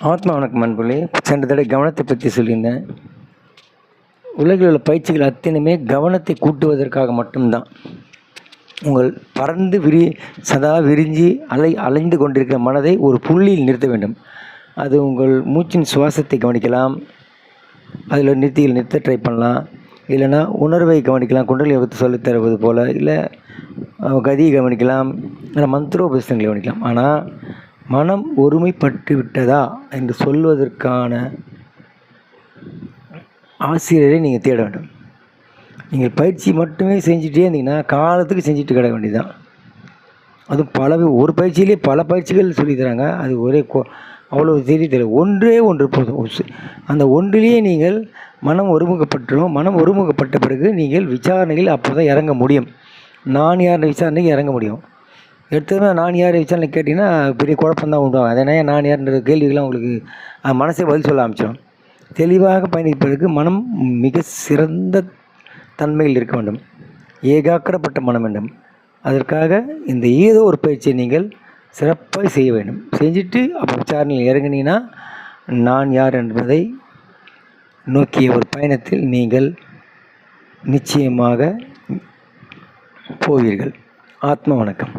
ஆத்மா வணக்கம் அன்புகளே. சென்ற தடவை கவனத்தை பற்றி சொல்லியிருந்தேன். உலகில் உள்ள பயிற்சிகள் அத்தனையுமே கவனத்தை கூட்டுவதற்காக மட்டும்தான். உங்கள் பறந்து சதா விரிஞ்சி அலைந்து கொண்டிருக்கிற மனதை ஒரு புள்ளியில் நிறுத்த வேண்டும். அது உங்கள் மூச்சின் சுவாசத்தை கவனிக்கலாம், அதில் நிறுத்த ட்ரை பண்ணலாம். இல்லைன்னா உணர்வை கவனிக்கலாம், குண்டலியை பற்றி சொல்லித் தருவது போல். இல்லை கதியை கவனிக்கலாம், இல்லை மந்திரோபதேசங்களை கவனிக்கலாம். ஆனால் மனம் ஒருமைப்பட்டு விட்டதா என்று சொல்வதற்கான ஆசிரியரை நீங்கள் தேட வேண்டும். நீங்கள் பயிற்சி மட்டுமே செஞ்சுட்டே இருந்தீங்கன்னா காலத்துக்கு செஞ்சுட்டு கிட வேண்டியதுதான். அதுவும் ஒரு பயிற்சியிலே பல பயிற்சிகள் சொல்லி தராங்க. அது ஒரே அவ்வளோ தெரியல. ஒன்றே ஒன்று போதும். அந்த ஒன்றிலேயே நீங்கள் மனம் ஒருமுகப்பட்டுரும். மனம் ஒருமுகப்பட்ட பிறகு நீங்கள் விசாரணைகள் அப்போ தான் இறங்க முடியும். நான் யார் விசாரணைக்கு இறங்க முடியும். எடுத்ததுமே நான் யார் விசாரணை கேட்டிங்கன்னா பெரிய குழப்பம்தான் உண்டாகும். அதனால் நான் யார்ன்ற கேள்விகள்லாம் உங்களுக்கு மனசே பதில் சொல்ல ஆரம்பிச்சிடும். தெளிவாக பயணிப்பதற்கு மனம் மிக சிறந்த தன்மையில் இருக்க வேண்டும். ஏகாக்கிரப்பட்ட மனம் வேண்டும். அதற்காக இந்த ஏதோ ஒரு பயிற்சியை நீங்கள் சிறப்பாக செய்ய வேண்டும். செஞ்சுட்டு அப்போ விசாரணையில் இறங்கினீங்கன்னா நான் யார் என்பதை நோக்கிய ஒரு பயணத்தில் நீங்கள் நிச்சயமாக போவீர்கள். ஆத்மா வணக்கம்.